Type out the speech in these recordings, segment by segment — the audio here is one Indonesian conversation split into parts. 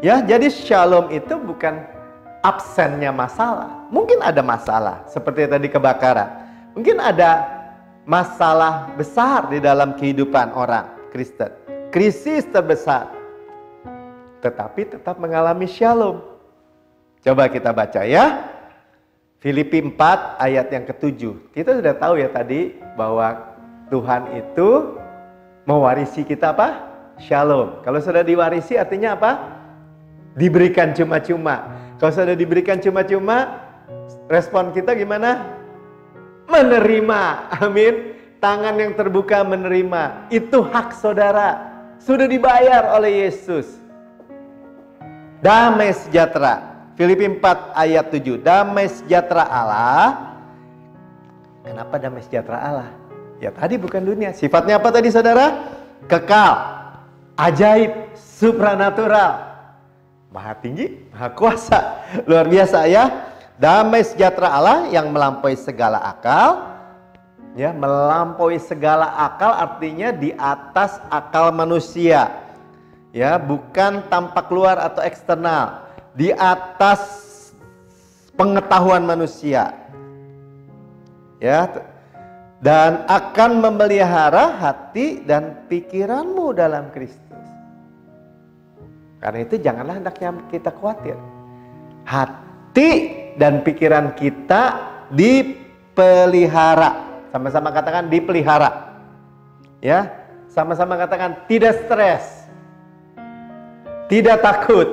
Ya, jadi shalom itu bukan absennya masalah. Mungkin ada masalah, seperti tadi kebakaran. Mungkin ada masalah besar di dalam kehidupan orang Kristen. Krisis terbesar. Tetapi tetap mengalami shalom. Coba kita baca ya. Filipi 4 ayat yang ke-7. Kita sudah tahu ya tadi bahwa Tuhan itu mewarisi kita apa? Shalom. Kalau sudah diwarisi artinya apa? Diberikan cuma-cuma. Kalau sudah diberikan cuma-cuma, respon kita gimana? Menerima. Amin. Tangan yang terbuka menerima. Itu hak saudara. Sudah dibayar oleh Yesus. Damai sejahtera. Filipi 4 ayat 7. Damai sejahtera Allah. Kenapa damai sejahtera Allah? Ya tadi bukan dunia. Sifatnya apa tadi saudara? Kekal. Ajaib. Supranatural. Maha tinggi, maha kuasa. Luar biasa ya. Damai sejahtera Allah yang melampaui segala akal. Ya, melampaui segala akal artinya di atas akal manusia. Ya, bukan tampak luar atau eksternal. Di atas pengetahuan manusia. Ya, dan akan memelihara hati dan pikiranmu dalam Kristus. Karena itu janganlah hendaknya kita khawatir. Hati dan pikiran kita dipelihara. Sama-sama katakan dipelihara. Ya, sama-sama katakan tidak stres. Tidak takut.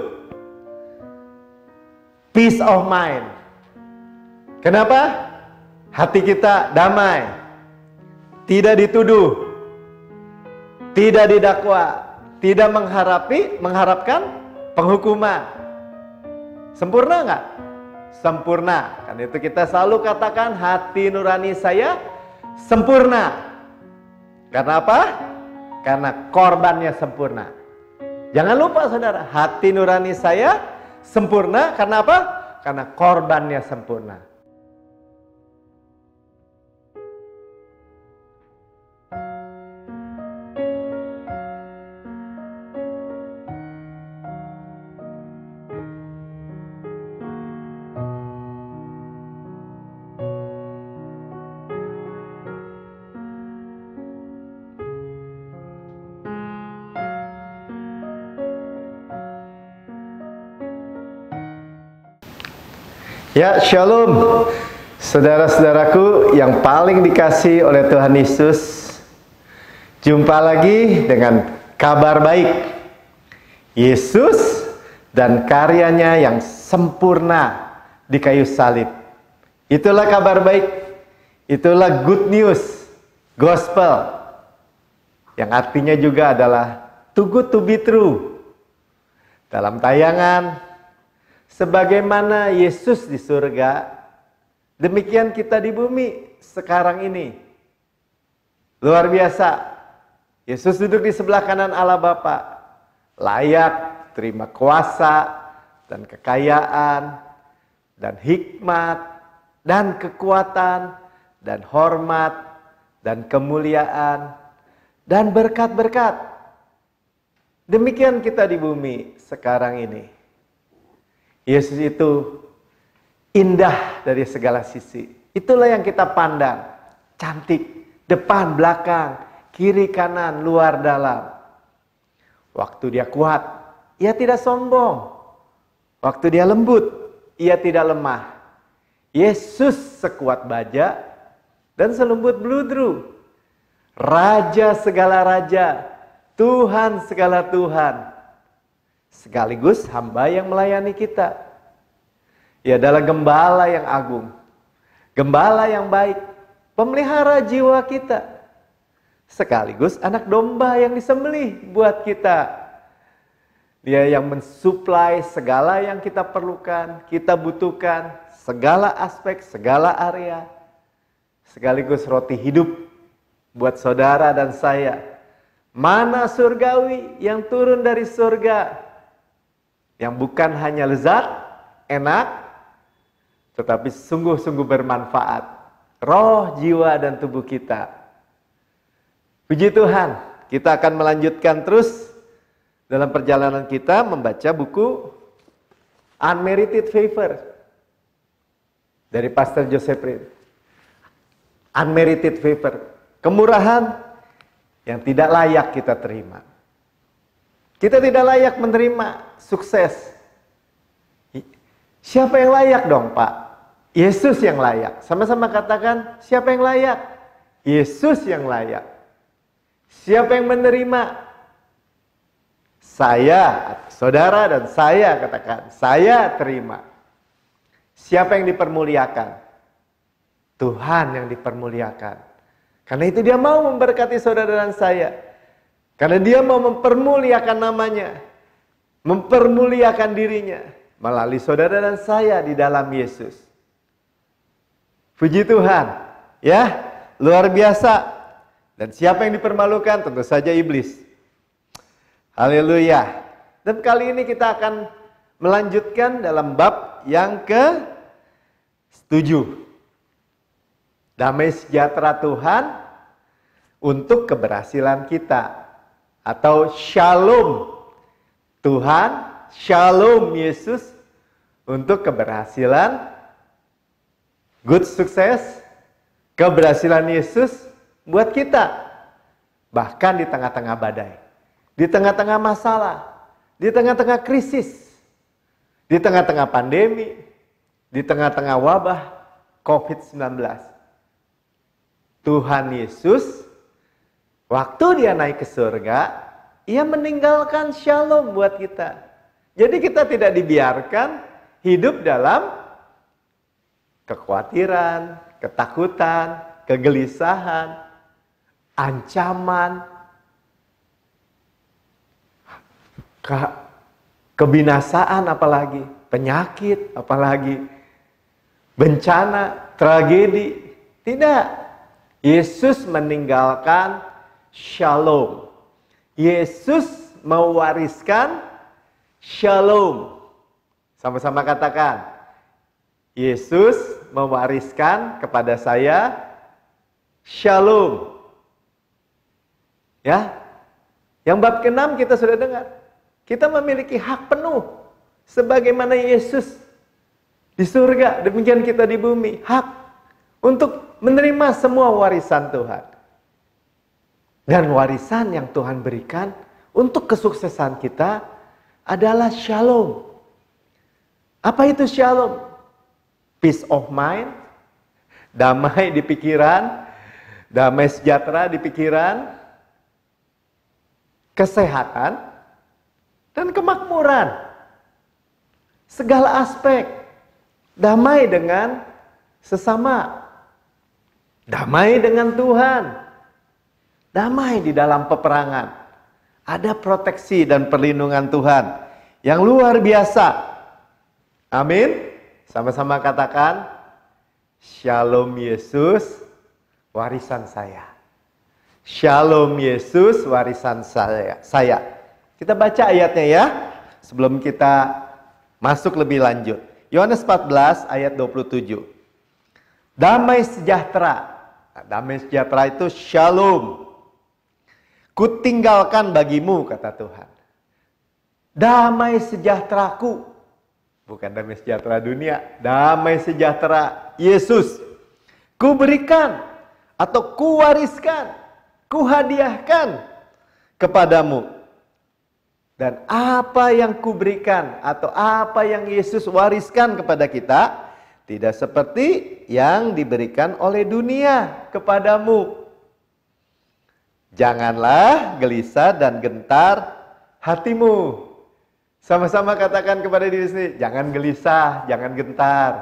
Peace of mind. Kenapa? Hati kita damai. Tidak dituduh. Tidak didakwa. Tidak mengharapkan penghukuman. Sempurna nggak? Sempurna. Karena itu kita selalu katakan hati nurani saya sempurna. Karena apa? Karena korbannya sempurna. Jangan lupa saudara, hati nurani saya sempurna. Karena apa? Karena korbannya sempurna. Ya, shalom. Saudara-saudaraku yang paling dikasihi oleh Tuhan Yesus. Jumpa lagi dengan kabar baik. Yesus dan karyanya yang sempurna di kayu salib. Itulah kabar baik. Itulah good news, gospel. Yang artinya juga adalah too good to be true. Dalam tayangan sebagaimana Yesus di surga, demikian kita di bumi sekarang ini. Luar biasa. Yesus duduk di sebelah kanan Allah Bapa, layak terima kuasa dan kekayaan dan hikmat dan kekuatan dan hormat dan kemuliaan dan berkat-berkat. Demikian kita di bumi sekarang ini. Yesus itu indah dari segala sisi. Itulah yang kita pandang. Cantik, depan, belakang, kiri, kanan, luar, dalam. Waktu dia kuat, ia tidak sombong. Waktu dia lembut, ia tidak lemah. Yesus sekuat baja dan selembut beludru. Raja segala raja, Tuhan segala Tuhan. Sekaligus hamba yang melayani kita. Ia adalah gembala yang agung, gembala yang baik, pemelihara jiwa kita. Sekaligus anak domba yang disembelih buat kita. Dia yang mensuplai segala yang kita perlukan, kita butuhkan, segala aspek, segala area. Sekaligus roti hidup buat saudara dan saya. Mana surgawi yang turun dari surga. Yang bukan hanya lezat, enak, tetapi sungguh-sungguh bermanfaat. Roh, jiwa, dan tubuh kita. Puji Tuhan, kita akan melanjutkan terus dalam perjalanan kita membaca buku Unmerited Favor dari Pastor Joseph Reed. Unmerited Favor, kemurahan yang tidak layak kita terima. Kita tidak layak menerima sukses. Siapa yang layak dong, Pak? Yesus yang layak. Sama-sama katakan, siapa yang layak? Yesus yang layak. Siapa yang menerima? Saya, saudara dan saya katakan, saya terima. Siapa yang dipermuliakan? Tuhan yang dipermuliakan. Karena itu dia mau memberkati saudara dan saya. Karena dia mau mempermuliakan namanya. Mempermuliakan dirinya. Melalui saudara dan saya di dalam Yesus. Puji Tuhan. Ya, luar biasa. Dan siapa yang dipermalukan? Tentu saja iblis. Haleluya. Dan kali ini kita akan melanjutkan dalam bab yang ke-7. Damai sejahtera Tuhan untuk keberhasilan kita. Atau shalom Tuhan, shalom Yesus untuk keberhasilan, good success, keberhasilan Yesus buat kita. Bahkan di tengah-tengah badai, di tengah-tengah masalah, di tengah-tengah krisis, di tengah-tengah pandemi, di tengah-tengah wabah COVID-19. Tuhan Yesus, waktu dia naik ke surga, ia meninggalkan shalom buat kita. Jadi kita tidak dibiarkan hidup dalam kekhawatiran, ketakutan, kegelisahan, ancaman, kebinasaan apalagi, penyakit apalagi, bencana, tragedi. Tidak. Yesus meninggalkan shalom. Yesus mewariskan shalom. Sama-sama katakan. Yesus mewariskan kepada saya shalom. Ya. Yang bab ke-6 kita sudah dengar. Kita memiliki hak penuh sebagaimana Yesus di surga, demikian kita di bumi, hak untuk menerima semua warisan Tuhan. Dan warisan yang Tuhan berikan untuk kesuksesan kita adalah shalom. Apa itu shalom? Peace of mind, damai di pikiran, damai sejahtera di pikiran, kesehatan, dan kemakmuran. Segala aspek. Damai dengan sesama. Damai dengan Tuhan. Damai di dalam peperangan. Ada proteksi dan perlindungan Tuhan yang luar biasa. Amin. Sama-sama katakan, Shalom Yesus, warisan saya. Shalom Yesus, warisan saya. Kita baca ayatnya ya, sebelum kita masuk lebih lanjut. Yohanes 14 ayat 27. Damai sejahtera. Nah, damai sejahtera itu shalom. Kutinggalkan bagimu, kata Tuhan. Damai sejahteraku. Bukan damai sejahtera dunia. Damai sejahtera Yesus. Kuberikan atau kuwariskan. Kuhadiahkan kepadamu. Dan apa yang kuberikan atau apa yang Yesus wariskan kepada kita tidak seperti yang diberikan oleh dunia kepadamu. Janganlah gelisah dan gentar hatimu. Sama-sama katakan kepada diri sendiri, jangan gelisah, jangan gentar.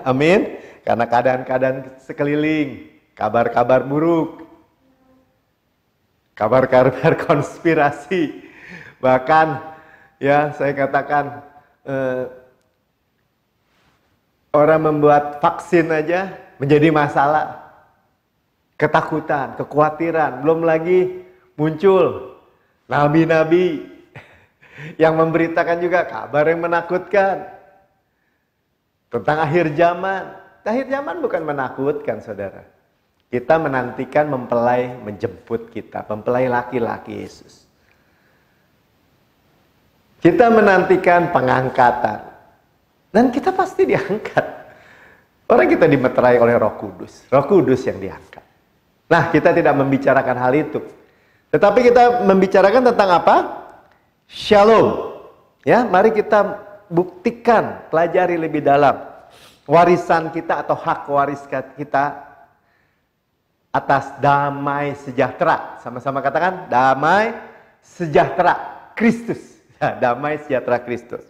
Amin. Karena keadaan-keadaan sekeliling, kabar-kabar buruk, kabar-kabar konspirasi, bahkan ya saya katakan orang membuat vaksin aja menjadi masalah. Ketakutan, kekhawatiran, belum lagi muncul nabi-nabi yang memberitakan juga kabar yang menakutkan tentang akhir zaman. Akhir zaman bukan menakutkan, saudara. Kita menantikan mempelai menjemput kita, mempelai laki-laki Yesus. Kita menantikan pengangkatan. Dan kita pasti diangkat. Orang kita dimeterai oleh Roh Kudus. Roh Kudus yang diangkat. Nah, kita tidak membicarakan hal itu. Tetapi kita membicarakan tentang apa? Shalom. Ya, mari kita buktikan, pelajari lebih dalam warisan kita atau hak waris kita atas damai sejahtera. Sama-sama katakan, damai sejahtera Kristus. Damai sejahtera Kristus.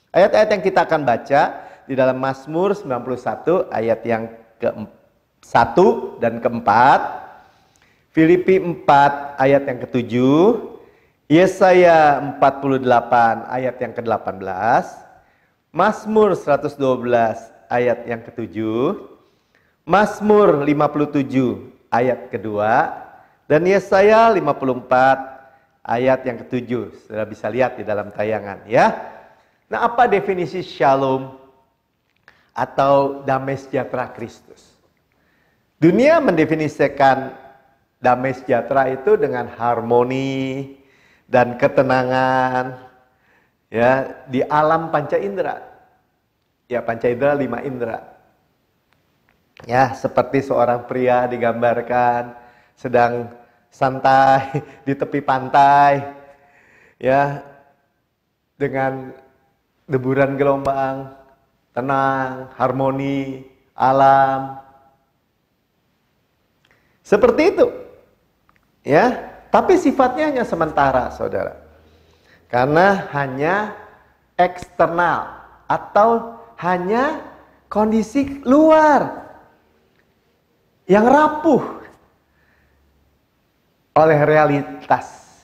Ayat-ayat yang kita akan baca di dalam Mazmur 91 ayat yang ke-1 dan ke-4, Filipi 4 ayat yang ke-7, Yesaya 48 ayat yang ke-18, Mazmur 112 ayat yang ke-7, Mazmur 57 ayat kedua, dan Yesaya 54 ayat yang ke-7. Sudah bisa lihat di dalam tayangan ya. Nah, apa definisi shalom atau damai sejahtera Kristus? Dunia mendefinisikan damai sejahtera itu dengan harmoni dan ketenangan ya di alam panca indera. Ya, panca indera 5 indera. Ya, seperti seorang pria digambarkan sedang santai di tepi pantai ya, dengan deburan gelombang, tenang, harmoni alam. Seperti itu. Ya, tapi sifatnya hanya sementara, Saudara. Karena hanya eksternal atau hanya kondisi luar yang rapuh oleh realitas,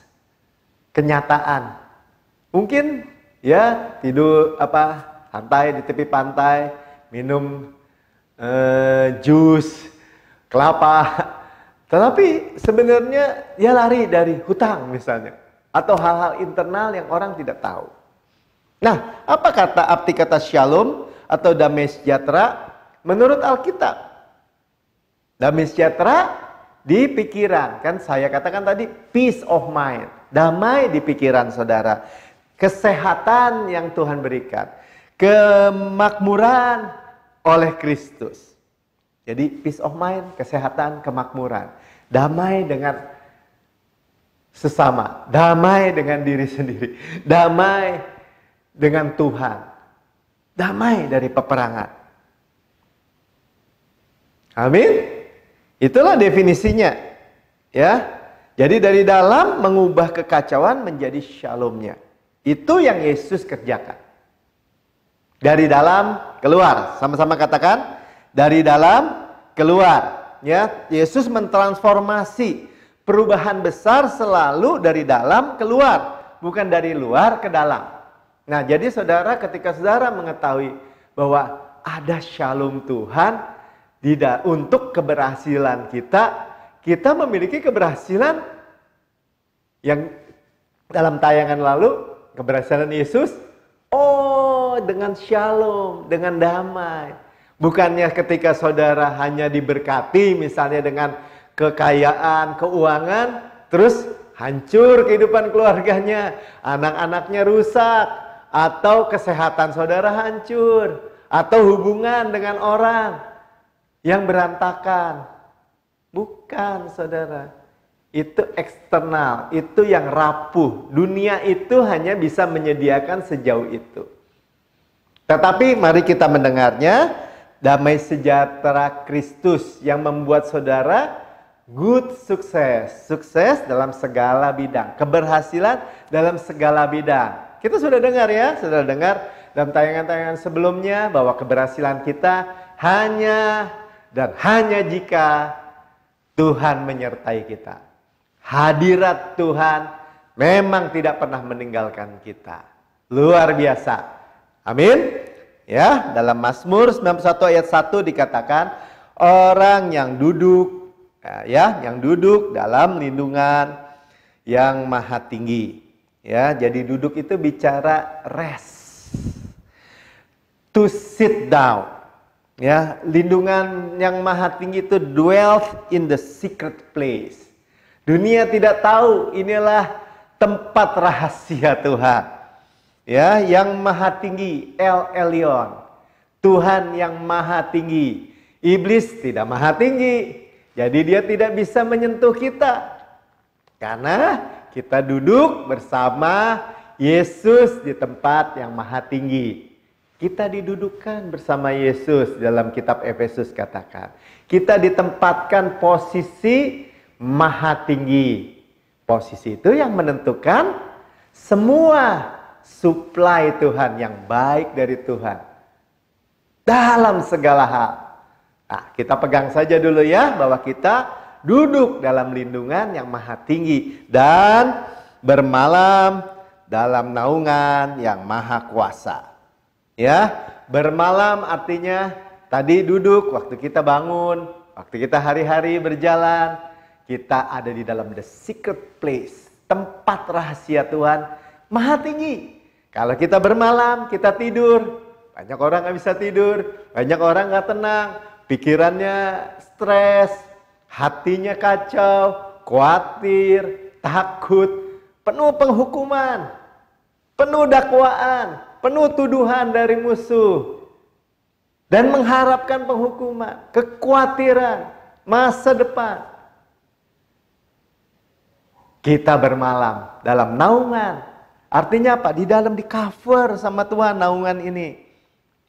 kenyataan. Mungkin ya tidur santai di tepi pantai, minum jus kelapa, tetapi sebenarnya dia lari dari hutang misalnya, atau hal-hal internal yang orang tidak tahu. Nah, apa arti kata shalom atau damai sejahtera menurut Alkitab? Damai sejahtera di pikiran, kan saya katakan tadi peace of mind, damai di pikiran saudara, kesehatan yang Tuhan berikan, kemakmuran oleh Kristus. Jadi peace of mind, kesehatan, kemakmuran, damai dengan sesama, damai dengan diri sendiri, damai dengan Tuhan, damai dari peperangan. Amin. Itulah definisinya, ya. Jadi dari dalam mengubah kekacauan menjadi shalomnya. Itu yang Yesus kerjakan. Dari dalam keluar, sama-sama katakan, dari dalam keluar. Ya, Yesus mentransformasi, perubahan besar selalu dari dalam keluar, bukan dari luar ke dalam. Nah, jadi saudara, ketika saudara mengetahui bahwa ada shalom Tuhan, untuk keberhasilan kita memiliki keberhasilan yang dalam tayangan lalu, keberhasilan Yesus, dengan shalom, dengan damai. Bukannya ketika saudara hanya diberkati misalnya dengan kekayaan, keuangan, terus hancur kehidupan keluarganya, anak-anaknya rusak, atau kesehatan saudara hancur, atau hubungan dengan orang yang berantakan. Bukan, saudara. Itu eksternal, itu yang rapuh. Dunia itu hanya bisa menyediakan sejauh itu. Tetapi mari kita mendengarnya, damai sejahtera Kristus yang membuat saudara good sukses. Sukses dalam segala bidang, keberhasilan dalam segala bidang. Kita sudah dengar ya, sudah dengar dalam tayangan-tayangan sebelumnya bahwa keberhasilan kita hanya dan hanya jika Tuhan menyertai kita. Hadirat Tuhan memang tidak pernah meninggalkan kita. Luar biasa. Amin. Ya, dalam Mazmur 91 ayat 1 dikatakan orang yang duduk yang duduk dalam lindungan yang maha tinggi. Ya, jadi duduk itu bicara rest. To sit down. Ya, lindungan yang maha tinggi itu dwells in the secret place. Dunia tidak tahu, inilah tempat rahasia Tuhan. Ya, yang maha tinggi, El Elyon. Tuhan yang maha tinggi. Iblis tidak maha tinggi. Jadi dia tidak bisa menyentuh kita. Karena kita duduk bersama Yesus di tempat yang maha tinggi. Kita didudukkan bersama Yesus dalam kitab Efesus katakan. Kita ditempatkan posisi maha tinggi. Posisi itu yang menentukan semua supply Tuhan yang baik dari Tuhan. Dalam segala hal. Nah, kita pegang saja dulu ya bahwa kita duduk dalam lindungan yang maha tinggi. Dan bermalam dalam naungan yang maha kuasa. Ya, bermalam artinya tadi duduk waktu kita bangun, waktu kita hari-hari berjalan, kita ada di dalam the secret place, tempat rahasia Tuhan maha tinggi. Kalau kita bermalam, kita tidur, banyak orang gak bisa tidur, banyak orang gak tenang, pikirannya stres, hatinya kacau, khawatir, takut, penuh penghukuman, penuh dakwaan, penuh tuduhan dari musuh, dan mengharapkan penghukuman, kekhawatiran, masa depan. Kita bermalam dalam naungan. Artinya apa? Di dalam di cover sama Tuhan naungan ini.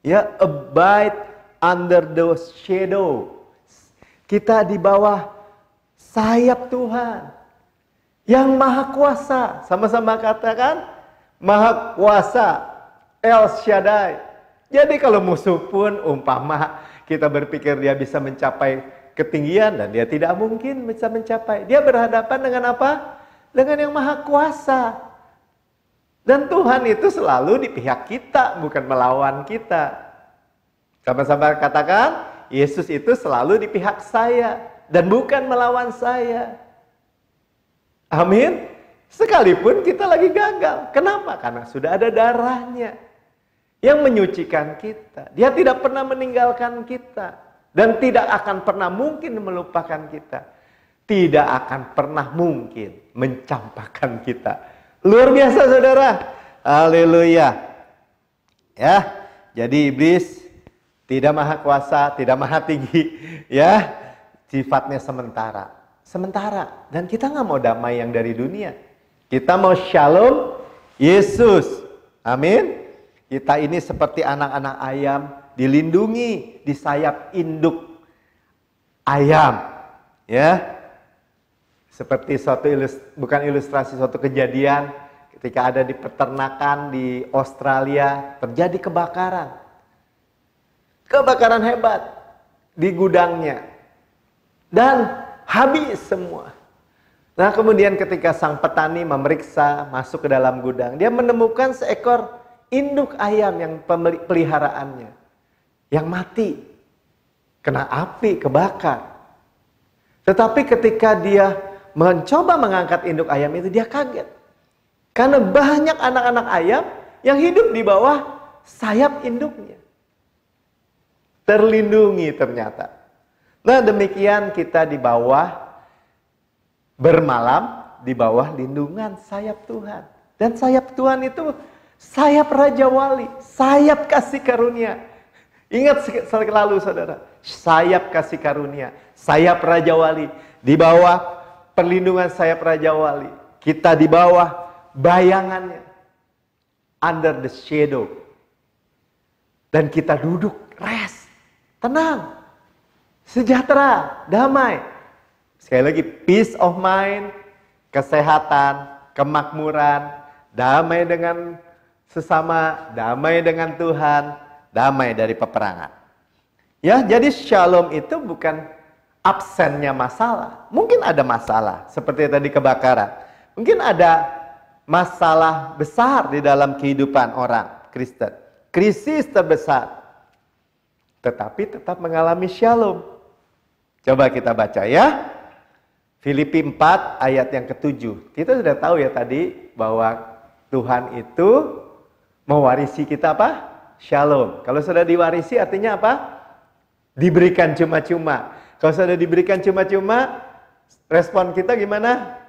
Ya, abide under the shadow. Kita di bawah sayap Tuhan yang maha kuasa. Sama-sama katakan maha kuasa, El Shaddai. Jadi kalau musuh pun umpama kita berpikir dia bisa mencapai ketinggian dan dia tidak mungkin bisa mencapai. Dia berhadapan dengan apa? Dengan yang maha kuasa. Dan Tuhan itu selalu di pihak kita, bukan melawan kita. Sama-sama katakan, Yesus itu selalu di pihak saya dan bukan melawan saya. Amin. Sekalipun kita lagi gagal. Kenapa? Karena sudah ada darahnya yang menyucikan kita. Dia tidak pernah meninggalkan kita dan tidak akan pernah mungkin melupakan kita. Tidak akan pernah mungkin mencampakkan kita. Luar biasa saudara. Haleluya. Ya, jadi iblis tidak maha kuasa, tidak maha tinggi. Ya, sifatnya sementara. Sementara. Dan kita nggak mau damai yang dari dunia. Kita mau shalom Yesus. Amin. Kita ini seperti anak-anak ayam, dilindungi di sayap induk ayam. Ya. Seperti bukan ilustrasi suatu kejadian ketika ada di peternakan di Australia terjadi kebakaran. Kebakaran hebat di gudangnya. Dan habis semua. Nah, kemudian ketika sang petani memeriksa masuk ke dalam gudang, dia menemukan seekor induk ayam yang peliharaannya yang mati. Kena api, kebakar. Tetapi ketika dia mencoba mengangkat induk ayam itu, dia kaget. Karena banyak anak-anak ayam yang hidup di bawah sayap induknya. Terlindungi ternyata. Nah, demikian kita di bawah bermalam, di bawah lindungan sayap Tuhan. Dan sayap Tuhan itu sayap Raja Wali, sayap kasih karunia. Ingat selalu saudara, sayap kasih karunia, sayap Raja Wali. Di bawah perlindungan sayap Raja Wali. Kita di bawah bayangannya. Under the shadow. Dan kita duduk, rest, tenang, sejahtera, damai. Sekali lagi, peace of mind, kesehatan, kemakmuran, damai dengan sesama, damai dengan Tuhan, damai dari peperangan. Ya, jadi shalom itu bukan absennya masalah. Mungkin ada masalah, seperti tadi kebakaran. Mungkin ada masalah besar di dalam kehidupan orang Kristen. Krisis terbesar. Tetapi tetap mengalami shalom. Coba kita baca ya. Filipi 4 ayat yang ke-7. Kita sudah tahu ya tadi bahwa Tuhan itu mewarisi kita apa? Shalom. Kalau sudah diwarisi artinya apa? Diberikan cuma-cuma. Kalau sudah diberikan cuma-cuma, respon kita gimana?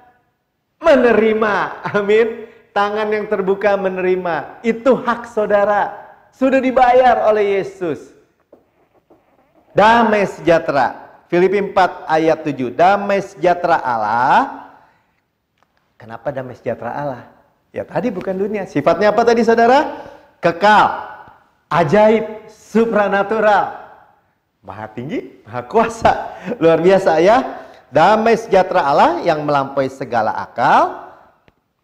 Menerima. Amin. tangan yang terbuka menerima. Itu hak saudara. Sudah dibayar oleh Yesus. Damai sejahtera. Filipi 4 ayat 7. Damai sejahtera Allah. Kenapa damai sejahtera Allah? Ya tadi bukan dunia. Sifatnya apa tadi saudara? Kekal. Ajaib. Supranatural. Maha tinggi, maha kuasa. Luar biasa ya. Damai sejahtera Allah yang melampaui segala akal.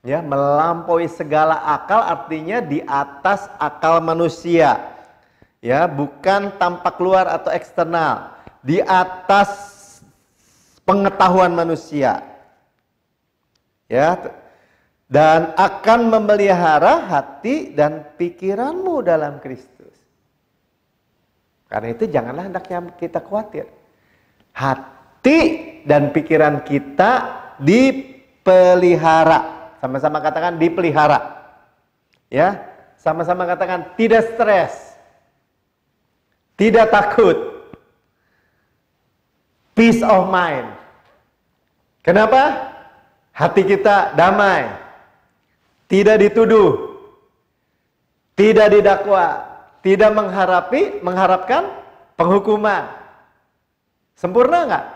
Ya, melampaui segala akal artinya di atas akal manusia. Ya, bukan tampak luar atau eksternal. Di atas pengetahuan manusia. Ya, dan akan memelihara hati dan pikiranmu dalam Kristus. Karena itu janganlah hendaknya kita khawatir. Hati dan pikiran kita dipelihara. Sama-sama katakan dipelihara. Ya, sama-sama katakan tidak stres. Tidak takut. Peace of mind. Kenapa? Hati kita damai. Tidak dituduh. Tidak didakwa. Tidak mengharapkan penghukuman. Sempurna nggak?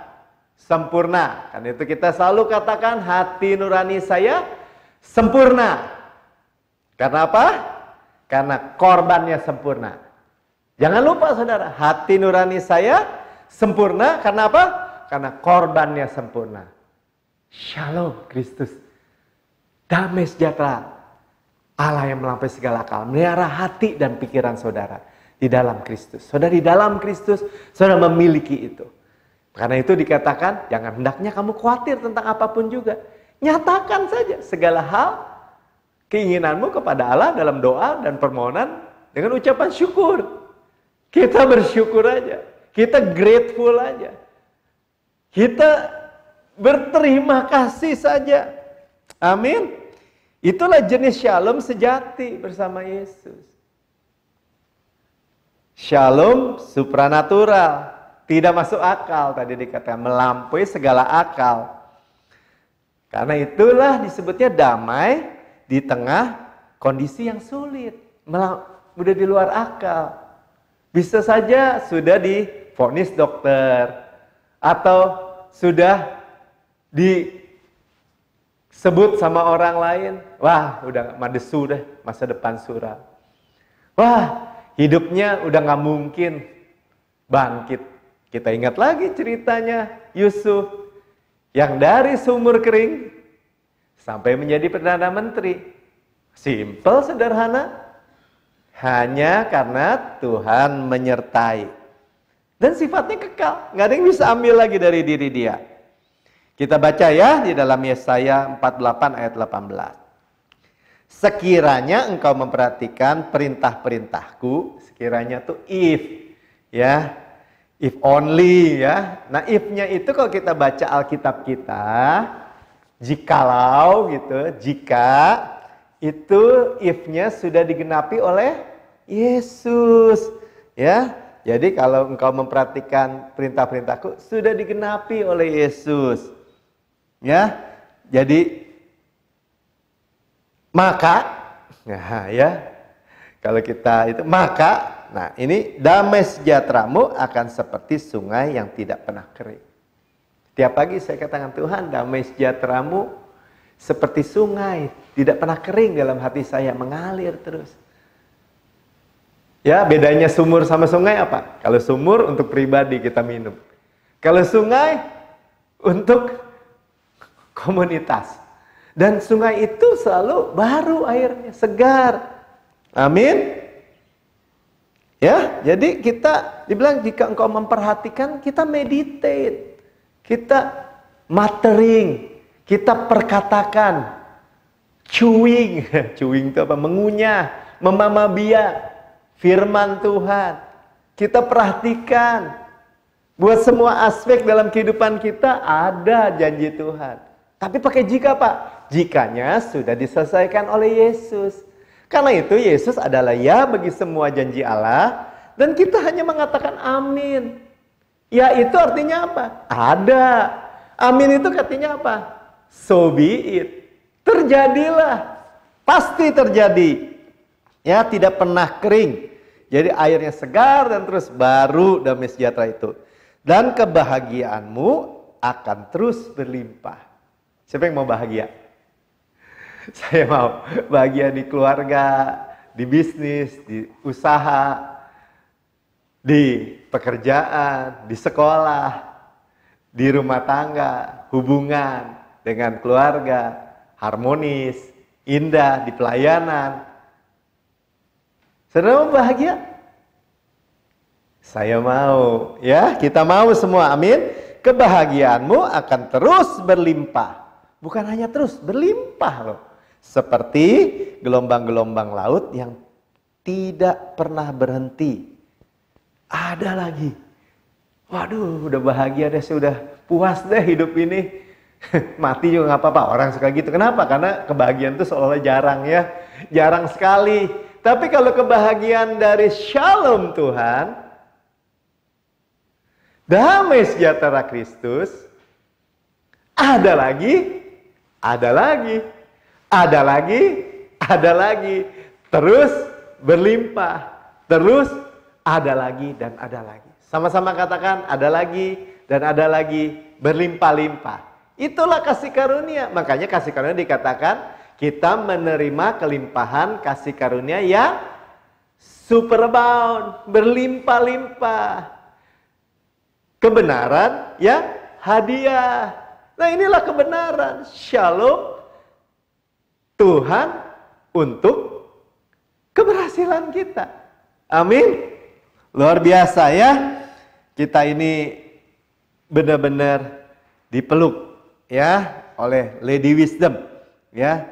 Sempurna. Karena itu kita selalu katakan hati nurani saya sempurna. Karena apa? Karena korbannya sempurna. Jangan lupa saudara, hati nurani saya sempurna. Karena apa? Karena korbannya sempurna. Shalom Kristus. Damai sejahtera. Allah yang melampaui segala akal, melihara hati dan pikiran saudara di dalam Kristus. Saudara di dalam Kristus, saudara memiliki itu. Karena itu dikatakan, jangan hendaknya kamu khawatir tentang apapun juga. Nyatakan saja segala hal, keinginanmu kepada Allah dalam doa dan permohonan dengan ucapan syukur. Kita bersyukur aja, kita grateful aja. Kita berterima kasih saja. Amin. Itulah jenis shalom sejati bersama Yesus. Shalom supranatural. Tidak masuk akal tadi dikatakan. Melampaui segala akal. Karena itulah disebutnya damai di tengah kondisi yang sulit. Udah di luar akal. Bisa saja sudah divonis dokter. Atau sudah disebut sama orang lain, wah udah madesu deh, masa depan suram. Wah hidupnya udah gak mungkin bangkit. Kita ingat lagi ceritanya Yusuf yang dari sumur kering sampai menjadi Perdana Menteri. Simple, sederhana. Hanya karena Tuhan menyertai. Dan sifatnya kekal, gak ada yang bisa ambil lagi dari diri dia. Kita baca ya di dalam Yesaya 48 ayat 18. Sekiranya engkau memperhatikan perintah-perintahku, sekiranya tuh if, ya, if only ya. Nah if-nya itu kalau kita baca Alkitab kita, jikalau gitu, jika itu if-nya sudah digenapi oleh Yesus, ya. Jadi kalau engkau memperhatikan perintah-perintahku sudah digenapi oleh Yesus. Ya, jadi maka, nah ya, kalau kita itu maka, nah ini damai sejahteramu akan seperti sungai yang tidak pernah kering. Tiap pagi saya katakan Tuhan, damai sejahteramu seperti sungai tidak pernah kering dalam hati saya, mengalir terus. Ya, bedanya sumur sama sungai apa? Kalau sumur untuk pribadi kita minum, kalau sungai untuk komunitas. Dan sungai itu selalu baru airnya, segar. Amin. Ya, jadi kita dibilang jika engkau memperhatikan, kita meditate. Kita muttering, kita perkatakan. Chewing, chewing itu apa? Mengunyah, memamabia firman Tuhan. Kita perhatikan. Buat semua aspek dalam kehidupan kita ada janji Tuhan. Tapi pakai jika Pak, jikanya sudah diselesaikan oleh Yesus. Karena itu Yesus adalah ya bagi semua janji Allah. Dan kita hanya mengatakan amin. Ya itu artinya apa? Ada. Amin itu artinya apa? So be it. Terjadilah. Pasti terjadi. Ya, tidak pernah kering. Jadi airnya segar dan terus baru damai sejahtera itu. Dan kebahagiaanmu akan terus berlimpah. Siapa yang mau bahagia? Saya mau bahagia di keluarga, di bisnis, di usaha, di pekerjaan, di sekolah, di rumah tangga, hubungan dengan keluarga, harmonis, indah, di pelayanan. Saudara mau bahagia? Saya mau, ya, kita mau semua, amin. Kebahagiaanmu akan terus berlimpah. Bukan hanya terus, berlimpah loh. Seperti gelombang-gelombang laut yang tidak pernah berhenti. Ada lagi. Waduh, udah bahagia deh, sudah puas deh hidup ini. Mati juga nggak apa-apa, orang suka gitu. Kenapa? Karena kebahagiaan itu seolah-olah jarang ya. Jarang sekali. Tapi kalau kebahagiaan dari Shalom Tuhan, damai sejahtera Kristus, ada lagi, ada lagi, ada lagi, ada lagi, terus berlimpah, terus ada lagi dan ada lagi. Sama-sama katakan, ada lagi dan ada lagi, berlimpah-limpah. Itulah kasih karunia. Makanya kasih karunia dikatakan kita menerima kelimpahan kasih karunia yang superabound, berlimpah-limpah. Kebenaran yang hadiah. Nah, inilah kebenaran. Shalom Tuhan untuk keberhasilan kita. Amin. Luar biasa ya. Kita ini benar-benar dipeluk ya oleh Lady Wisdom ya.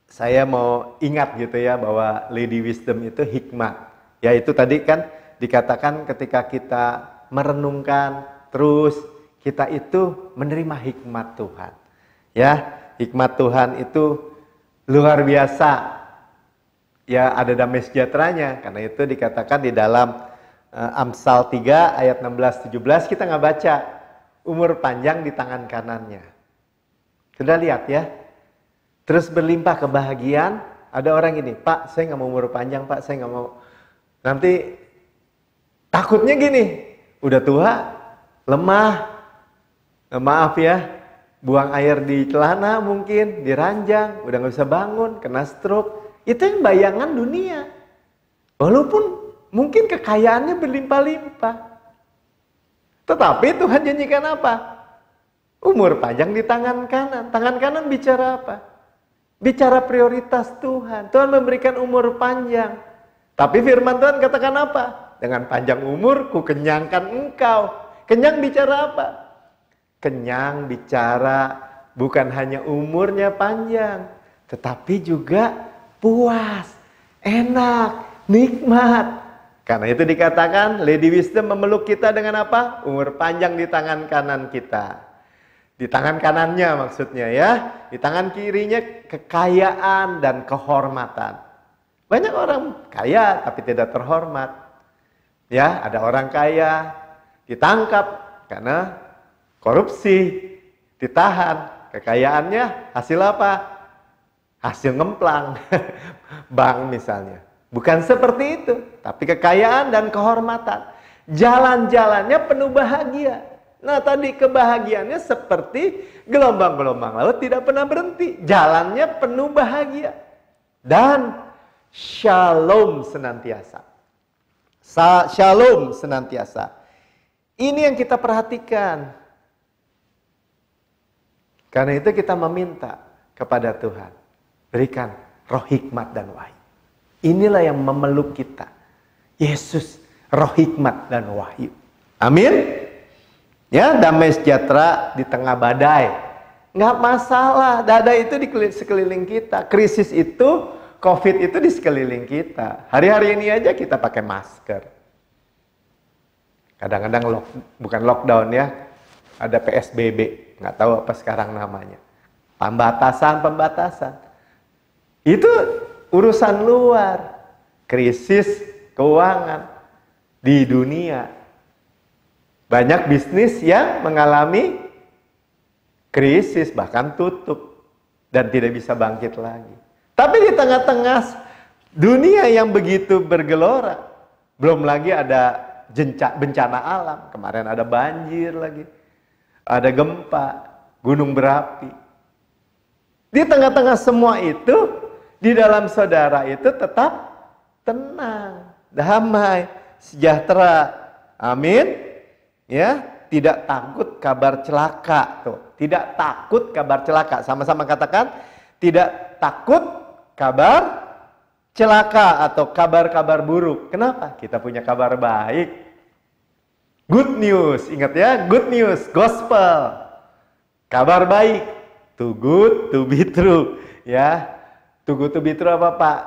Saya mau ingat gitu ya bahwa Lady Wisdom itu hikmat. Ya, itu tadi kan dikatakan ketika kita merenungkan terus kita itu menerima hikmat Tuhan. Ya, hikmat Tuhan itu luar biasa. Ya, ada damai sejahteranya. Karena itu dikatakan di dalam Amsal 3 ayat 16-17 kita nggak baca. Umur panjang di tangan kanannya. Sudah lihat ya. Terus berlimpah kebahagiaan. Ada orang ini, Pak, saya nggak mau umur panjang, Pak, saya nggak mau. Nanti takutnya gini, udah tua, lemah, maaf ya, buang air di celana mungkin, di ranjang, udah nggak bisa bangun, kena stroke. Itu yang bayangan dunia. Walaupun mungkin kekayaannya berlimpah-limpah. Tetapi Tuhan janjikan apa? Umur panjang di tangan kanan. Tangan kanan bicara apa? Bicara prioritas Tuhan. Tuhan memberikan umur panjang. Tapi firman Tuhan katakan apa? Dengan panjang umur ku kenyangkan engkau. Kenyang bicara apa? Kenyang bicara bukan hanya umurnya panjang, tetapi juga puas, enak, nikmat. Karena itu dikatakan Lady Wisdom memeluk kita dengan apa? Umur panjang di tangan kanan kita. Di tangan kanannya maksudnya ya. Di tangan kirinya kekayaan dan kehormatan. Banyak orang kaya tapi tidak terhormat. Ya, ada orang kaya ditangkap karena korupsi, ditahan. Kekayaannya hasil apa? Hasil ngemplang. Bank misalnya. Bukan seperti itu, tapi kekayaan dan kehormatan. Jalan-jalannya penuh bahagia. Nah, tadi kebahagiaannya seperti gelombang-gelombang laut tidak pernah berhenti. Jalannya penuh bahagia. Dan shalom senantiasa. Shalom senantiasa. Ini yang kita perhatikan. Karena itu kita meminta kepada Tuhan. Berikan roh hikmat dan wahyu. Inilah yang memeluk kita. Yesus, roh hikmat dan wahyu. Amin. Ya, damai sejahtera di tengah badai. Nggak masalah, badai itu di sekeliling kita. Krisis itu, COVID itu di sekeliling kita. Hari-hari ini aja kita pakai masker. Kadang-kadang bukan lockdown ya, ada PSBB. Nggak tahu apa sekarang namanya. Pembatasan. Itu urusan luar. Krisis keuangan di dunia. Banyak bisnis yang mengalami krisis, bahkan tutup. dan tidak bisa bangkit lagi. Tapi di tengah-tengah dunia yang begitu bergelora, belum lagi ada bencana alam. Kemarin ada banjir lagi, ada gempa, gunung berapi. Di tengah-tengah semua itu, di dalam saudara itu tetap tenang, damai, sejahtera. Amin. Ya, tidak takut kabar celaka. Tuh, tidak takut kabar celaka. Sama-sama katakan, tidak takut kabar celaka atau kabar-kabar buruk. Kenapa? Kita punya kabar baik. Good news, ingat ya, good news, gospel. Kabar baik, too good to be true. Ya, too good to be true apa Pak?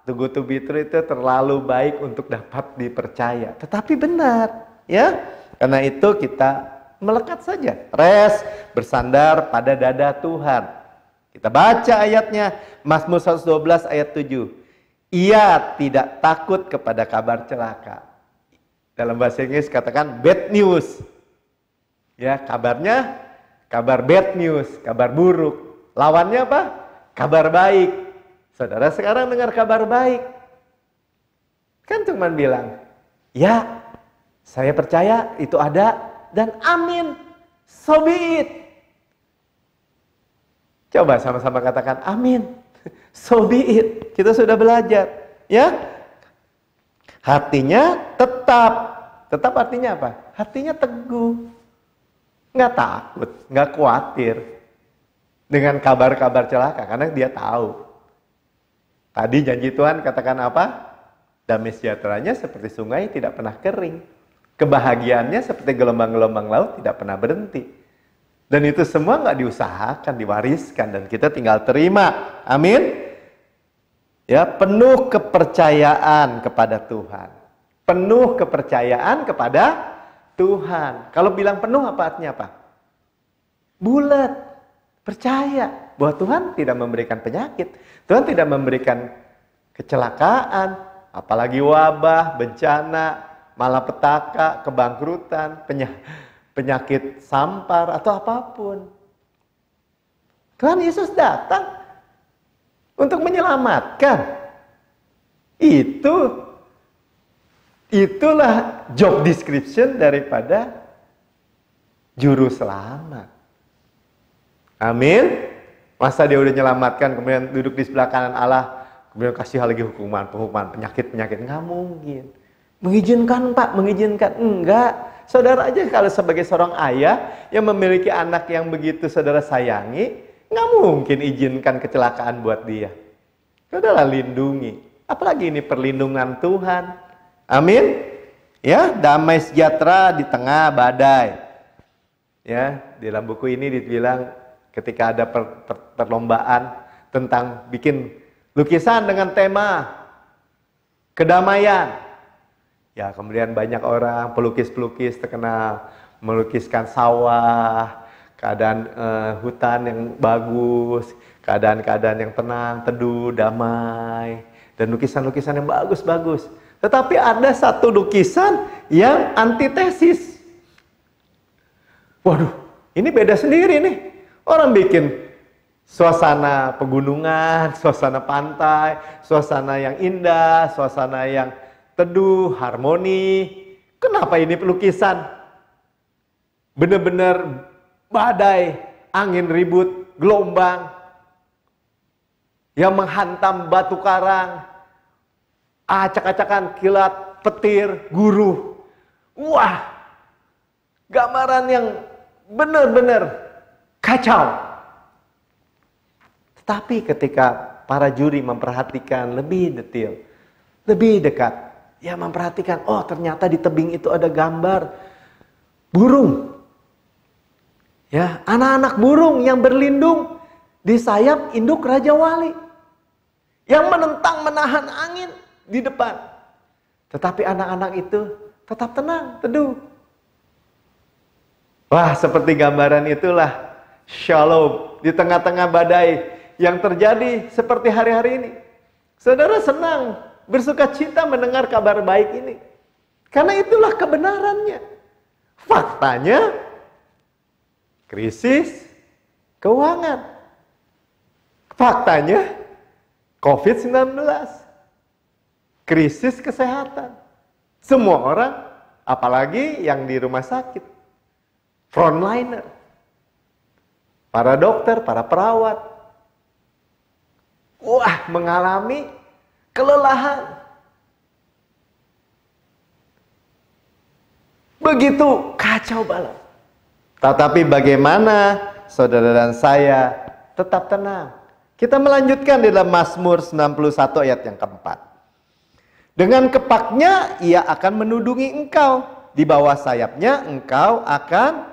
Too good to be true itu terlalu baik untuk dapat dipercaya. Tetapi benar, ya. Karena itu kita melekat saja, rest, bersandar pada dada Tuhan. Kita baca ayatnya, Mazmur 112 ayat 7. Ia tidak takut kepada kabar celaka. Dalam bahasa Inggris katakan bad news. Ya, kabarnya kabar bad news, kabar buruk. Lawannya apa? Kabar baik. Saudara sekarang dengar kabar baik. Kan cuma bilang, ya saya percaya itu ada dan amin. So be it. Coba sama-sama katakan amin. So be it. Kita sudah belajar. Ya. Hatinya tetap. Tetap artinya apa? Hatinya teguh. Nggak takut, nggak khawatir dengan kabar-kabar celaka, karena dia tahu. Tadi janji Tuhan katakan apa? Damai sejahteranya seperti sungai tidak pernah kering. Kebahagiaannya seperti gelombang-gelombang laut tidak pernah berhenti. Dan itu semua nggak diusahakan, diwariskan, dan kita tinggal terima. Amin. Ya, penuh kepercayaan kepada Tuhan. Penuh kepercayaan kepada Tuhan. Kalau bilang penuh apa artinya apa? Bulat. Percaya bahwa Tuhan tidak memberikan penyakit. Tuhan tidak memberikan kecelakaan, apalagi wabah, bencana, malapetaka, kebangkrutan, penyakit sampar atau apapun. Tuhan Yesus datang untuk menyelamatkan. Itulah job description daripada juru selamat. Amin. Masa dia udah menyelamatkan kemudian duduk di sebelah kanan Allah, kemudian kasih lagi hukuman, penyakit-penyakit? Nggak mungkin. Mengizinkan Pak, mengizinkan. Enggak. Saudara aja kalau sebagai seorang ayah yang memiliki anak yang begitu saudara sayangi, nggak mungkin izinkan kecelakaan buat dia. Saudara lindungi. Apalagi ini perlindungan Tuhan. Amin. Ya, damai sejahtera di tengah badai. Ya, di dalam buku ini dibilang ketika ada perlombaan tentang bikin lukisan dengan tema kedamaian. Ya, kemudian banyak orang pelukis-pelukis terkenal melukiskan sawah, keadaan hutan yang bagus, keadaan-keadaan yang tenang, teduh, damai, dan lukisan-lukisan yang bagus-bagus. Tetapi ada satu lukisan yang antitesis. Waduh, ini beda sendiri nih. Orang bikin suasana pegunungan, suasana pantai, suasana yang indah, suasana yang teduh, harmoni. Kenapa ini pelukisan? Benar-benar badai, angin ribut, gelombang yang menghantam batu karang, acak-acakan, kilat, petir, guruh. Wah, gambaran yang benar-benar kacau. Tetapi ketika para juri memperhatikan lebih detail, lebih dekat, ya memperhatikan, oh ternyata di tebing itu ada gambar burung. Ya, anak-anak burung yang berlindung di sayap induk Raja Wali yang menentang menahan angin di depan. Tetapi anak-anak itu tetap tenang, teduh. Wah, seperti gambaran itulah shalom di tengah-tengah badai yang terjadi seperti hari-hari ini. Saudara senang, bersuka cita mendengar kabar baik ini. Karena itulah kebenarannya. Faktanya, krisis keuangan. Faktanya COVID-19, krisis kesehatan. Semua orang, apalagi yang di rumah sakit, frontliner, para dokter, para perawat, mengalami kelelahan. Begitu kacau balau. Tetapi bagaimana saudara dan saya tetap tenang? Kita melanjutkan di dalam Mazmur 91 ayat yang keempat. Dengan kepaknya ia akan menudungi engkau. Di bawah sayapnya engkau akan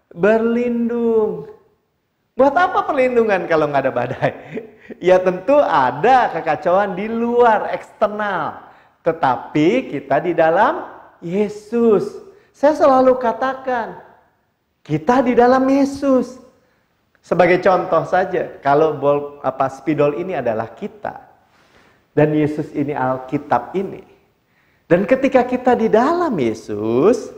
berlindung. Buat apa perlindungan kalau nggak ada badai? Ya tentu ada kekacauan di luar, eksternal. Tetapi kita di dalam Yesus. Saya selalu katakan, kita di dalam Yesus. Sebagai contoh saja, kalau spidol ini adalah kita. Dan Yesus ini Alkitab ini. Dan ketika kita di dalam Yesus,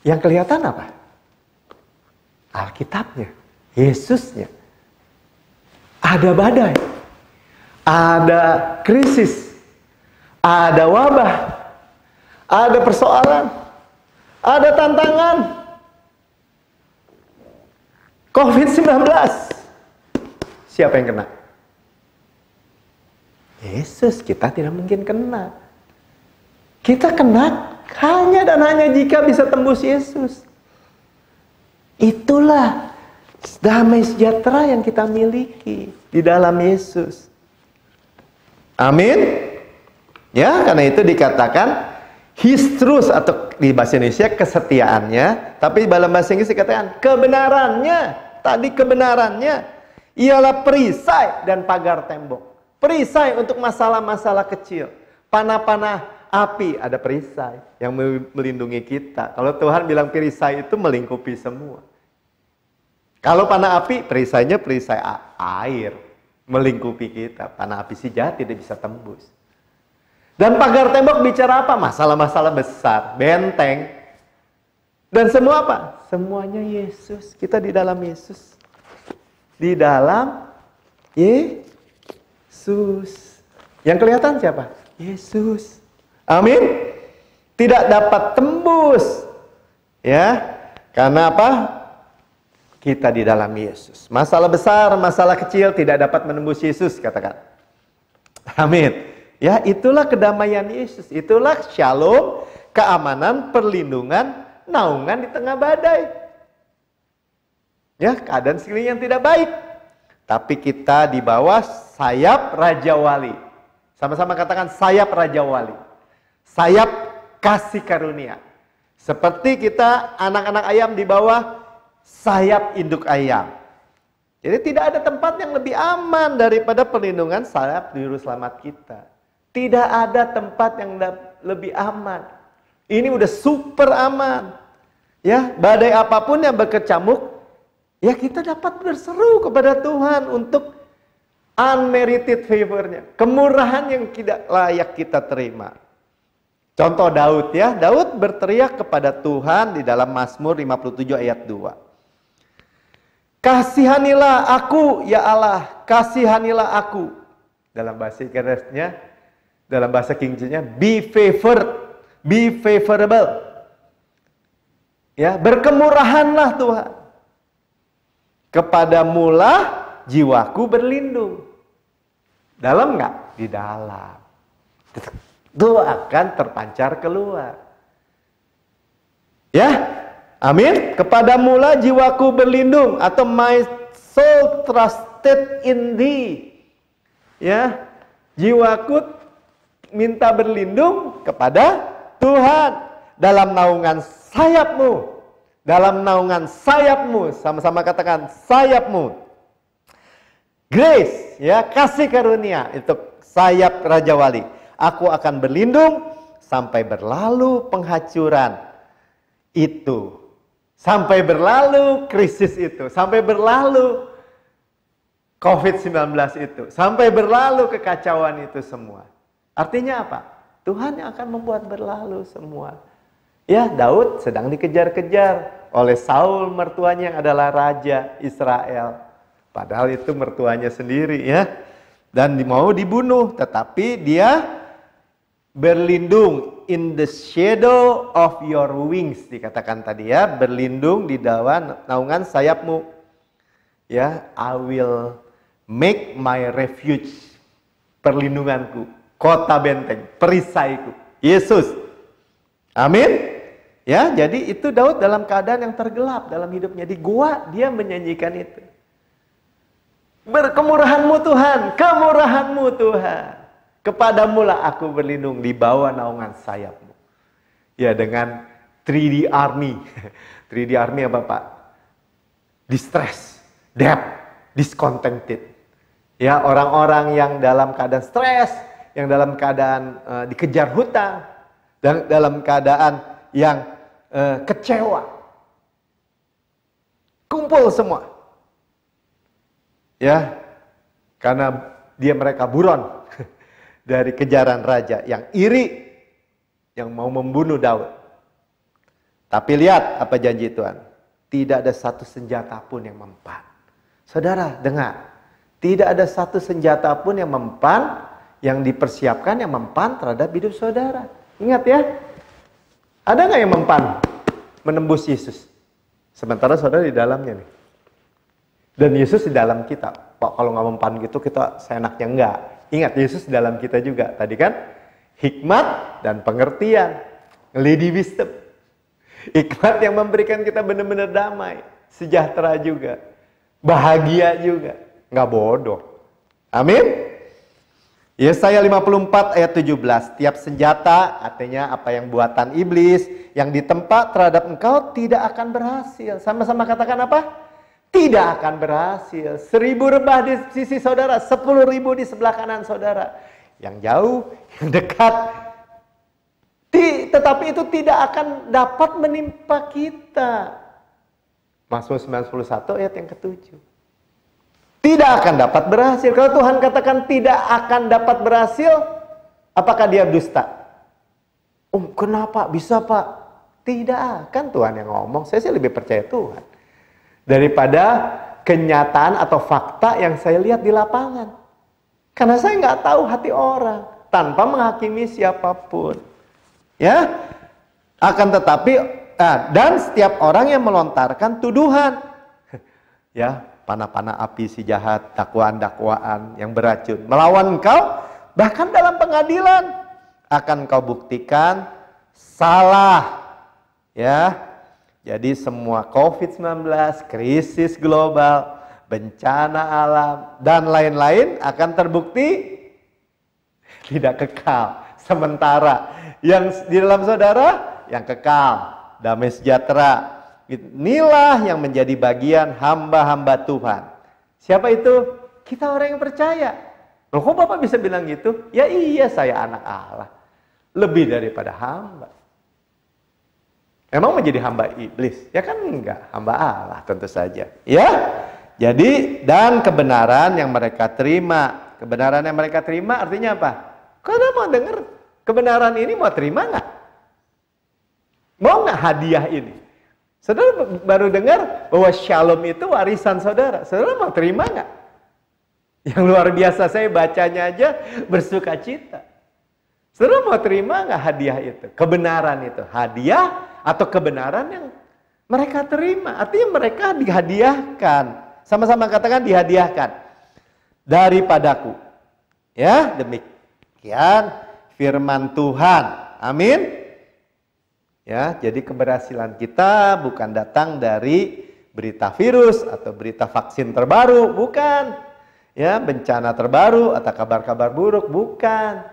yang kelihatan apa? Alkitabnya, Yesusnya. Ada badai, ada krisis, ada wabah, ada persoalan, ada tantangan. COVID-19. Siapa yang kena? Yesus. Kita tidak mungkin kena. Kita kena hanya dan hanya jika bisa tembus Yesus. Itulah damai sejahtera yang kita miliki di dalam Yesus. Amin. Ya, karena itu dikatakan His truth, atau di bahasa Indonesia kesetiaannya, tapi dalam bahasa Inggris dikatakan kebenarannya. Tadi kebenarannya ialah perisai dan pagar tembok. Perisai untuk masalah-masalah kecil. Panah-panah api, ada perisai yang melindungi kita. Kalau Tuhan bilang perisai itu melingkupi semua. Kalau panah api, perisainya perisai air, melingkupi kita. Panah api si jahat tidak bisa tembus. Dan pagar tembok bicara apa? Masalah-masalah besar, benteng. Dan semua apa? Semuanya Yesus. Kita di dalam Yesus. Di dalam Yesus. Yang kelihatan siapa? Yesus. Amin. Tidak dapat tembus. Ya. Karena apa? Kita di dalam Yesus. Masalah besar, masalah kecil tidak dapat menembus Yesus, katakan. Amin. Ya, itulah kedamaian Yesus. Itulah shalom, keamanan, perlindungan, naungan di tengah badai. Ya, keadaan sekeliling yang tidak baik. Tapi kita di bawah sayap Raja Wali. Sama-sama katakan sayap Raja Wali. Sayap kasih karunia. Seperti kita anak-anak ayam di bawah sayap induk ayam. Jadi tidak ada tempat yang lebih aman daripada perlindungan sayap juru selamat kita. Tidak ada tempat yang lebih aman. Ini udah super aman. Ya, badai apapun yang berkecamuk, ya kita dapat berseru kepada Tuhan untuk unmerited favor-nya, kemurahan yang tidak layak kita terima. Contoh Daud ya, Daud berteriak kepada Tuhan di dalam Mazmur 57 ayat 2. Kasihanilah aku ya Allah, kasihanilah aku. Dalam bahasa Inggrisnya, dalam bahasa King James-nya, be favorable. Ya, berkemurahanlah Tuhan. Kepadamulah jiwaku berlindung. Dalam enggak? Di dalam. Itu akan terpancar keluar. Ya, amin. Kepadamulah jiwaku berlindung, atau my soul trusted in thee. Ya, jiwaku minta berlindung kepada Tuhan dalam naungan sayapmu. Dalam naungan sayapmu, sama-sama katakan sayapmu. Grace, ya, kasih karunia, itu sayap Raja Wali. Aku akan berlindung sampai berlalu penghancuran itu. Sampai berlalu krisis itu, sampai berlalu COVID-19 itu, sampai berlalu kekacauan itu semua. Artinya apa? Tuhan yang akan membuat berlalu semua. Ya, Daud sedang dikejar-kejar oleh Saul mertuanya yang adalah raja Israel. Padahal itu mertuanya sendiri ya. Dan mau dibunuh, tetapi dia berlindung in the shadow of your wings, dikatakan tadi ya, berlindung di naungan sayapmu. Ya, I will make my refuge, perlindunganku, kota benteng, perisaiku, Yesus. Amin. Ya, jadi itu Daud dalam keadaan yang tergelap dalam hidupnya, di gua dia menyanyikan itu. Berkemurahan-Mu Tuhan, kemurahan-Mu Tuhan. Kepadamu lah aku berlindung di bawah naungan sayap-Mu. Ya, dengan 3D Army. 3D Army apa Pak? Distress, depth, discontented. Ya, orang-orang yang dalam keadaan stres, yang dalam keadaan dikejar hutang, dan dalam keadaan yang kecewa. Kumpul semua. Ya, karena mereka buron dari kejaran raja yang iri, yang mau membunuh Daud. Tapi lihat apa janji Tuhan. Tidak ada satu senjata pun yang mempan. Saudara, dengar. Tidak ada satu senjata pun yang mempan, yang dipersiapkan, yang mempan terhadap hidup saudara. Ingat ya. Ada nggak yang mempan menembus Yesus? Sementara saudara di dalamnya nih. Dan Yesus di dalam kita. Pak, kalau nggak mempan gitu kita seenaknya enggak. Ingat, Yesus di dalam kita juga. Tadi kan hikmat dan pengertian. Lady wisdom. Hikmat yang memberikan kita benar-benar damai. Sejahtera juga. Bahagia juga. Nggak bodoh. Amin. Yesaya 54 ayat 17. Tiap senjata, artinya apa yang buatan iblis, yang ditempa terhadap engkau tidak akan berhasil. Sama-sama katakan apa? Tidak akan berhasil. 1000 rebah di sisi saudara, 10.000 di sebelah kanan saudara. Yang jauh, yang dekat. Tetapi itu tidak akan dapat menimpa kita. Mazmur 91 ayat yang ke-7. Tidak akan dapat berhasil. Kalau Tuhan katakan tidak akan dapat berhasil, apakah dia dusta? Kenapa? Bisa Pak? Tidak, kan Tuhan yang ngomong. Saya sih lebih percaya Tuhan daripada kenyataan atau fakta yang saya lihat di lapangan. Karena saya nggak tahu hati orang, tanpa menghakimi siapapun. Ya, akan tetapi dan setiap orang yang melontarkan tuduhan, ya, panah-panah api si jahat, dakwaan-dakwaan yang beracun melawan engkau, bahkan dalam pengadilan akan kau buktikan salah. Ya. Jadi semua COVID-19, krisis global, bencana alam, dan lain-lain akan terbukti tidak kekal. Sementara yang di dalam saudara, yang kekal, damai sejahtera. Inilah yang menjadi bagian hamba-hamba Tuhan. Siapa itu? Kita orang yang percaya. Loh, kok Bapak bisa bilang gitu? Ya iya, saya anak Allah. Lebih daripada hamba. Emang menjadi hamba iblis? Ya kan enggak, hamba Allah tentu saja. Ya, jadi dan kebenaran yang mereka terima. Kebenaran yang mereka terima artinya apa? Kalau mau dengar kebenaran ini, mau terima nggak? Mau nggak hadiah ini? Saudara baru dengar bahwa shalom itu warisan saudara. Saudara mau terima nggak? Yang luar biasa, saya bacanya aja bersuka cita. Saudara mau terima nggak hadiah itu? Kebenaran itu, hadiah atau kebenaran yang mereka terima. Artinya mereka dihadiahkan. Sama-sama katakan dihadiahkan. Daripadaku. Ya, demikian firman Tuhan. Amin. Ya, jadi keberhasilan kita bukan datang dari berita virus atau berita vaksin terbaru, bukan. Ya, bencana terbaru atau kabar-kabar buruk, bukan.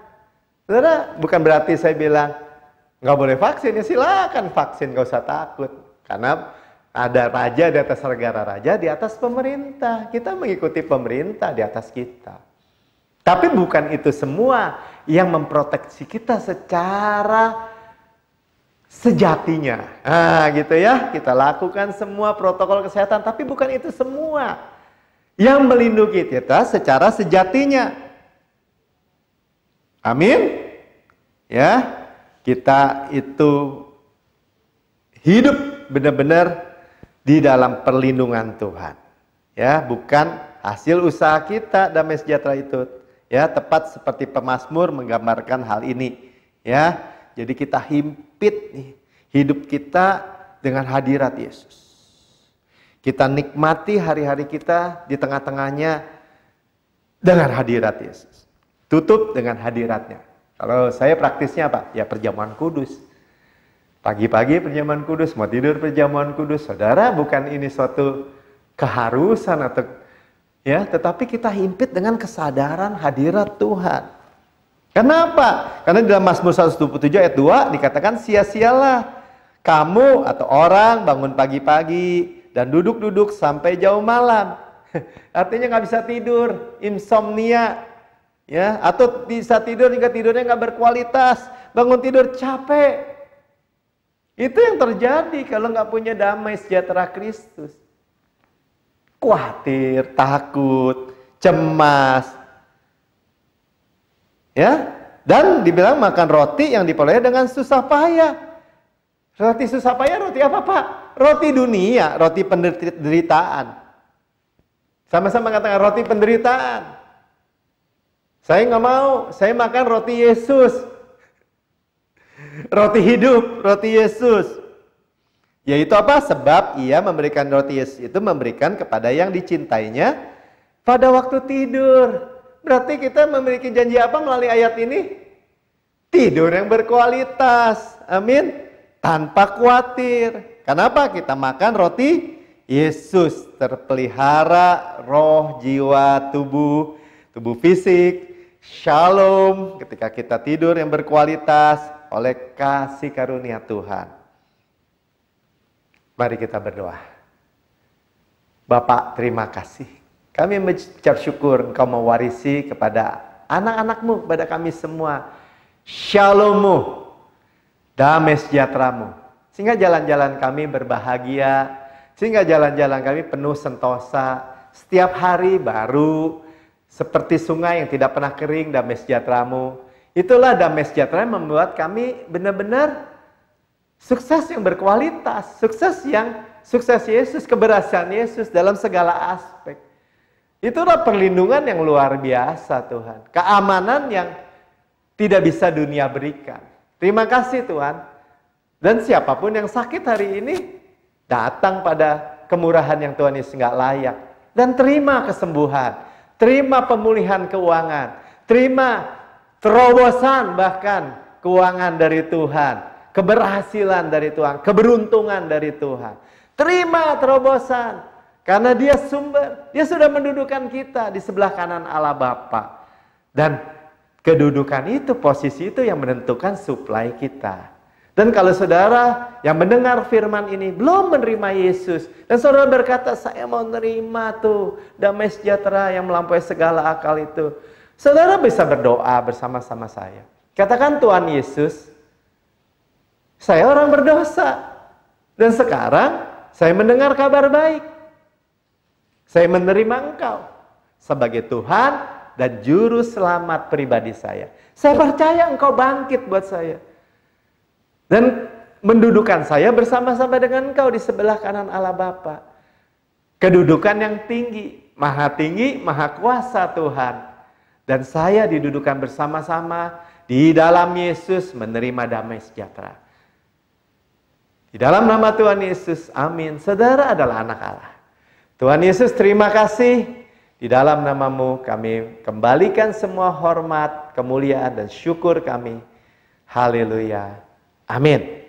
Saudara, bukan berarti saya bilang nggak boleh vaksin, ya silakan vaksin, nggak usah takut. Karena ada raja di atas negara, raja di atas pemerintah. Kita mengikuti pemerintah di atas kita. Tapi bukan itu semua yang memproteksi kita secara sejatinya. Nah, gitu ya. Kita lakukan semua protokol kesehatan, tapi bukan itu semua yang melindungi kita secara sejatinya. Amin. Ya. Kita itu hidup benar-benar di dalam perlindungan Tuhan. Ya, bukan hasil usaha kita damai sejahtera itu. Ya, tepat seperti pemazmur menggambarkan hal ini. Ya, jadi kita himpit nih hidup kita dengan hadirat Yesus. Kita nikmati hari-hari kita di tengah-tengahnya dengan hadirat Yesus. Tutup dengan hadiratnya. Kalau saya praktisnya apa? Ya perjamuan kudus. Pagi-pagi perjamuan kudus, mau tidur perjamuan kudus. Saudara, bukan ini suatu keharusan atau ya, tetapi kita himpit dengan kesadaran hadirat Tuhan. Kenapa? Karena dalam Mazmur 127 ayat 2 dikatakan sia-sialah kamu atau orang bangun pagi-pagi dan duduk-duduk sampai jauh malam. Artinya nggak bisa tidur, insomnia, ya, atau bisa tidur hingga tidurnya nggak berkualitas, bangun tidur capek. Itu yang terjadi kalau nggak punya damai sejahtera Kristus. Khawatir, takut, cemas, ya, dan dibilang makan roti yang diperoleh dengan susah payah. Roti susah payah, roti apa Pak? Roti dunia, roti penderitaan. Sama-sama katakan roti penderitaan. Saya nggak mau, saya makan roti Yesus. Roti hidup, roti Yesus. Yaitu apa? Sebab ia memberikan roti Yesus itu memberikan kepada yang dicintainya pada waktu tidur. Berarti kita memiliki janji apa melalui ayat ini? Tidur yang berkualitas. Amin. Tanpa khawatir. Kenapa? Kita makan roti Yesus, terpelihara roh, jiwa, tubuh fisik, shalom ketika kita tidur yang berkualitas oleh kasih karunia Tuhan. Mari kita berdoa. Bapak, terima kasih. Kami mengucap syukur Engkau mewarisi kepada anak-anak-Mu, kepada kami semua, shalom-Mu, damai sejahtera-Mu. Sehingga jalan-jalan kami berbahagia, sehingga jalan-jalan kami penuh sentosa, setiap hari baru, seperti sungai yang tidak pernah kering, damai sejahtera-Mu. Itulah damai sejahtera yang membuat kami benar-benar sukses yang berkualitas, sukses Yesus, keberhasilan Yesus dalam segala aspek. Itulah perlindungan yang luar biasa Tuhan, keamanan yang tidak bisa dunia berikan. Terima kasih Tuhan. Dan siapapun yang sakit hari ini, datang pada kemurahan yang Tuhan Yesus nggak layak. Dan terima kesembuhan, terima pemulihan keuangan, terima terobosan bahkan keuangan dari Tuhan, keberhasilan dari Tuhan, keberuntungan dari Tuhan. Terima terobosan, karena Dia sumber, Dia sudah mendudukan kita di sebelah kanan Allah Bapa. Dan kedudukan itu, posisi itu yang menentukan suplai kita. Dan kalau saudara yang mendengar firman ini belum menerima Yesus, dan saudara berkata, saya mau menerima tuh damai sejahtera yang melampaui segala akal itu, saudara bisa berdoa bersama-sama saya. Katakan, Tuhan Yesus, saya orang berdosa, dan sekarang saya mendengar kabar baik. Saya menerima Engkau sebagai Tuhan dan Juru Selamat pribadi saya. Saya percaya Engkau bangkit buat saya. Dan mendudukan saya bersama-sama dengan Engkau di sebelah kanan Allah Bapa. Kedudukan yang tinggi, maha kuasa Tuhan. Dan saya didudukan bersama-sama di dalam Yesus menerima damai sejahtera. Di dalam nama Tuhan Yesus, amin. Saudara adalah anak Allah. Tuhan Yesus, terima kasih. Di dalam nama-Mu kami kembalikan semua hormat, kemuliaan, dan syukur kami. Haleluya. Amin.